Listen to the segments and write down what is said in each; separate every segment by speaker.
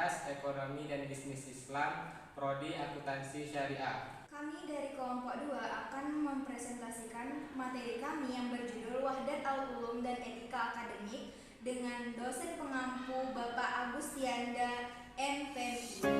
Speaker 1: Fakultas Ekonomi dan Bisnis Islam, Prodi Akuntansi Syariah.
Speaker 2: Kami dari kelompok 2 akan mempresentasikan materi kami yang berjudul Wahdat Al-Ulum dan Etika Akademik dengan dosen pengampu Bapak Agustianda MPMI.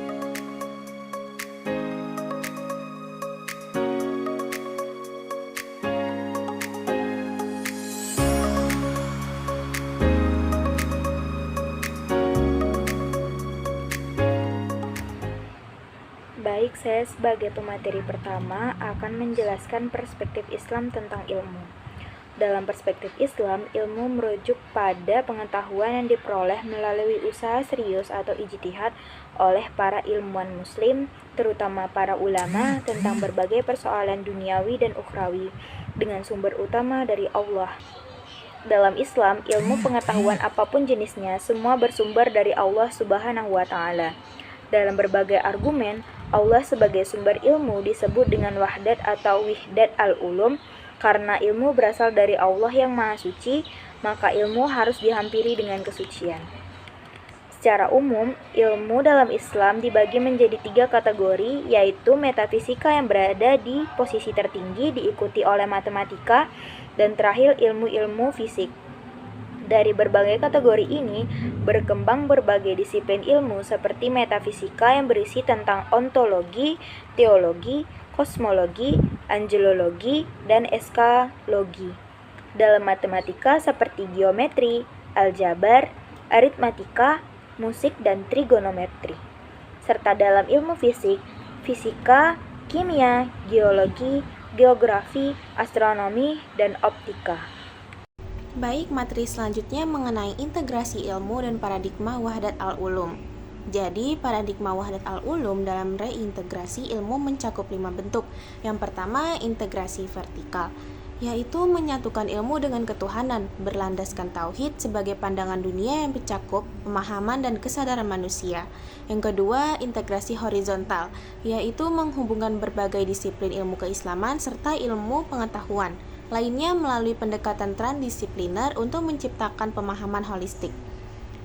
Speaker 3: Baik, saya sebagai pemateri pertama akan menjelaskan perspektif Islam tentang ilmu. Dalam perspektif Islam, ilmu merujuk pada pengetahuan yang diperoleh melalui usaha serius atau ijtihad oleh para ilmuwan muslim, terutama para ulama, tentang berbagai persoalan duniawi dan ukhrawi, dengan sumber utama dari Allah. Dalam Islam, ilmu pengetahuan apapun jenisnya, semua bersumber dari Allah Subhanahu wa Ta'ala. Dalam berbagai argumen, Allah sebagai sumber ilmu disebut dengan wahdat atau wihdat al-ulum. Karena ilmu berasal dari Allah yang Maha Suci, maka ilmu harus dihampiri dengan kesucian. Secara umum, ilmu dalam Islam dibagi menjadi 3 kategori, yaitu metafisika yang berada di posisi tertinggi, diikuti oleh matematika, dan terakhir ilmu-ilmu fisik. Dari berbagai kategori ini, berkembang berbagai disiplin ilmu seperti metafisika yang berisi tentang ontologi, teologi, kosmologi, angelologi, dan eskalogi. Dalam matematika seperti geometri, aljabar, aritmatika, musik, dan trigonometri. Serta dalam ilmu fisik, fisika, kimia, geologi, geografi, astronomi, dan optika.
Speaker 4: Baik, materi selanjutnya mengenai integrasi ilmu dan paradigma wahdat al-ulum. Jadi, paradigma wahdat al-ulum dalam reintegrasi ilmu mencakup 5 bentuk. Yang pertama, integrasi vertikal, yaitu menyatukan ilmu dengan ketuhanan, berlandaskan tauhid sebagai pandangan dunia yang mencakup pemahaman dan kesadaran manusia. Yang kedua, integrasi horizontal, yaitu menghubungkan berbagai disiplin ilmu keislaman serta ilmu pengetahuan lainnya melalui pendekatan transdisipliner untuk menciptakan pemahaman holistik.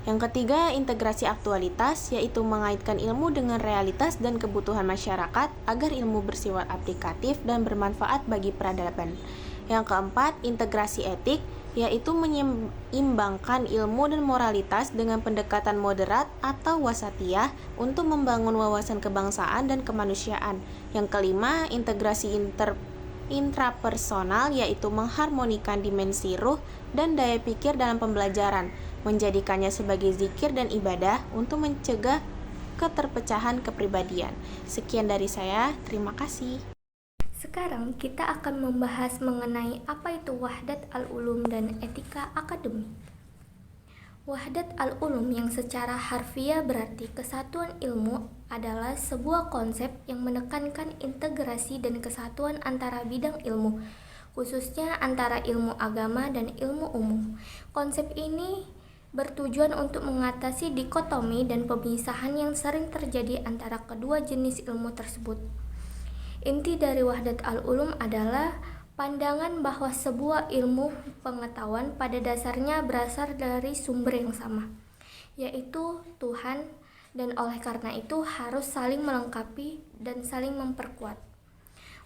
Speaker 4: Yang ketiga, integrasi aktualitas, yaitu mengaitkan ilmu dengan realitas dan kebutuhan masyarakat agar ilmu bersifat aplikatif dan bermanfaat bagi peradaban. Yang keempat, integrasi etik, yaitu menyeimbangkan ilmu dan moralitas dengan pendekatan moderat atau wasatiyah untuk membangun wawasan kebangsaan dan kemanusiaan. Yang kelima, integrasi intrapersonal, yaitu mengharmonikan dimensi ruh dan daya pikir dalam pembelajaran, menjadikannya sebagai zikir dan ibadah untuk mencegah keterpecahan kepribadian. Sekian dari saya, terima kasih.
Speaker 5: Sekarang kita akan membahas mengenai apa itu wahdat al-ulum dan etika akademik. Wahdat al-ulum yang secara harfiah berarti kesatuan ilmu adalah sebuah konsep yang menekankan integrasi dan kesatuan antara bidang ilmu, khususnya antara ilmu agama dan ilmu umum. Konsep ini bertujuan untuk mengatasi dikotomi dan pemisahan yang sering terjadi antara kedua jenis ilmu tersebut. Inti dari wahdat al-ulum adalah pandangan bahwa sebuah ilmu pengetahuan pada dasarnya berasal dari sumber yang sama, yaitu Tuhan, dan oleh karena itu harus saling melengkapi dan saling memperkuat.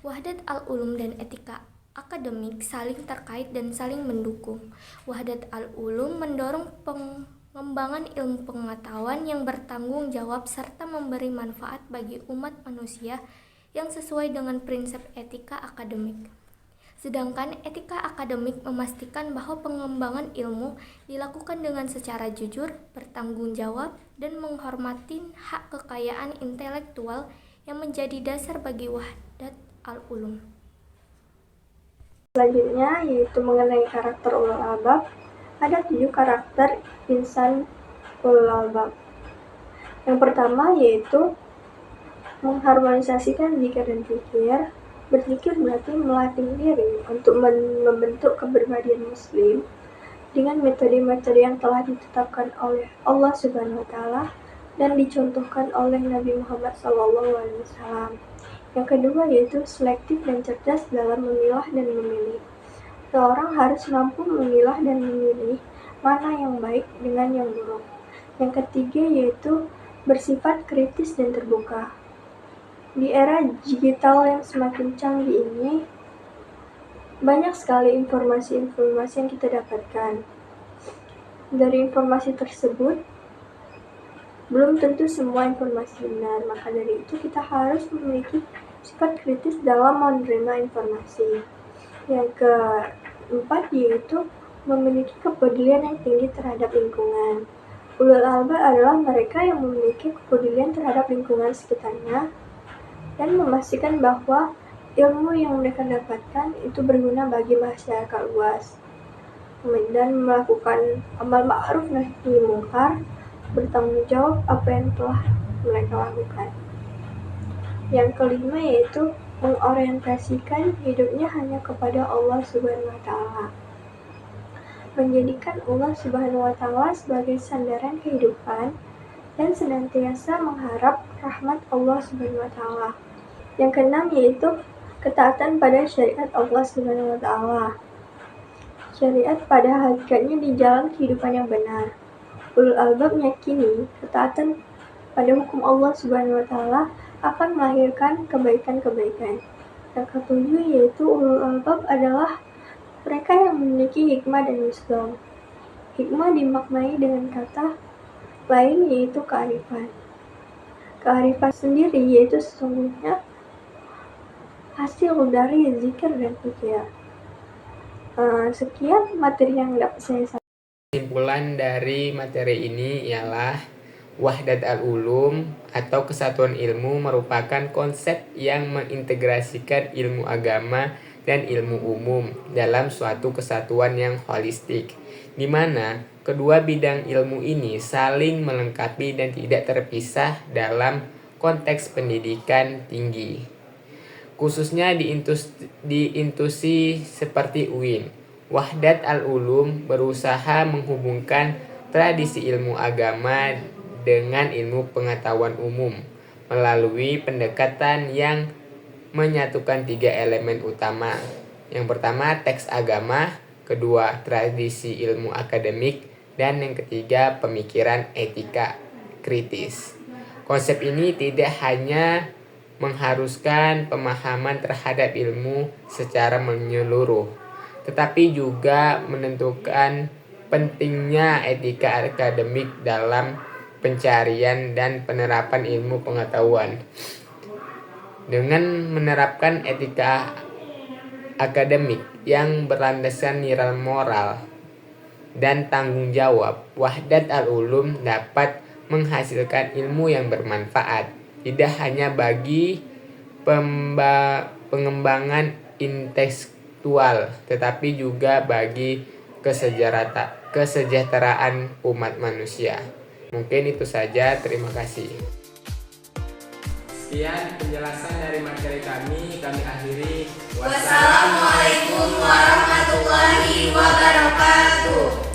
Speaker 5: Wahdat al-ulum dan etika akademik saling terkait dan saling mendukung. Wahdat al-ulum mendorong pengembangan ilmu pengetahuan yang bertanggung jawab serta memberi manfaat bagi umat manusia yang sesuai dengan prinsip etika akademik. Sedangkan etika akademik memastikan bahwa pengembangan ilmu dilakukan dengan secara jujur, bertanggung jawab, dan menghormati hak kekayaan intelektual yang menjadi dasar bagi wahdat al-ulum.
Speaker 6: Selanjutnya yaitu mengenai karakter ulul albab. Ada 7 karakter insan ulul albab. Yang pertama yaitu mengharmonisasikan zikir dan fikir. Berzikir berarti melatih diri untuk membentuk kepribadian muslim dengan metode-metode yang telah ditetapkan oleh Allah Subhanahu wa Ta'ala dan dicontohkan oleh Nabi Muhammad SAW. Yang kedua yaitu selektif dan cerdas dalam memilah dan memilih. Seorang harus mampu memilah dan memilih mana yang baik dengan yang buruk. Yang ketiga yaitu bersifat kritis dan terbuka. Di era digital yang semakin canggih ini, banyak sekali informasi-informasi yang kita dapatkan. Dari informasi tersebut, belum tentu semua informasi benar, maka dari itu kita harus memiliki sifat kritis dalam menerima informasi. Yang keempat yaitu memiliki kepedulian yang tinggi terhadap lingkungan. Ulul albab adalah mereka yang memiliki kepedulian terhadap lingkungan sekitarnya dan memastikan bahwa ilmu yang mereka dapatkan itu berguna bagi masyarakat luas, dan melakukan amal ma'ruf nahi munkar, bertanggung jawab apa yang telah mereka lakukan. Yang kelima yaitu mengorientasikan hidupnya hanya kepada Allah Subhanahu wa Ta'ala. Menjadikan Allah Subhanahu wa Ta'ala sebagai sandaran kehidupan dan senantiasa mengharap rahmat Allah Subhanahu wa Ta'ala. Yang keenam yaitu ketaatan pada syariat Allah Subhanahu wa Ta'ala. Syariat pada hakikatnya di jalan kehidupan yang benar. Ulul albab meyakini ketaatan pada hukum Allah Subhanahu wa Ta'ala akan melahirkan kebaikan-kebaikan. Yang ketujuh yaitu ulul albab adalah mereka yang memiliki hikmah dan wisdom. Hikmah dimaknai dengan kata lain yaitu kearifan. Kearifan sendiri yaitu sesungguhnya hasil dari zikir dan fikir. Sekian materi yang dapat saya sampaikan.
Speaker 1: Kesimpulan dari materi ini ialah wahdat al-ulum atau kesatuan ilmu merupakan konsep yang mengintegrasikan ilmu agama dan ilmu umum dalam suatu kesatuan yang holistik, di mana kedua bidang ilmu ini saling melengkapi dan tidak terpisah dalam konteks pendidikan tinggi, khususnya di institusi seperti UIN. Wahdat al-ulum berusaha menghubungkan tradisi ilmu agama dengan ilmu pengetahuan umum melalui pendekatan yang menyatukan 3 elemen utama. Yang pertama, teks agama, kedua, tradisi ilmu akademik, dan yang ketiga, pemikiran etika kritis. Konsep ini tidak hanya mengharuskan pemahaman terhadap ilmu secara menyeluruh, tetapi juga menentukan pentingnya etika akademik dalam pencarian dan penerapan ilmu pengetahuan. Dengan menerapkan etika akademik yang berlandaskan nilai moral dan tanggung jawab, wahdat al-ulum dapat menghasilkan ilmu yang bermanfaat, tidak hanya bagi pengembangan intelektual, tetapi juga bagi kesejahteraan umat manusia. Mungkin itu saja, terima kasih. Sekian penjelasan dari materi kami akhiri.
Speaker 2: Wassalamualaikum warahmatullahi wabarakatuh.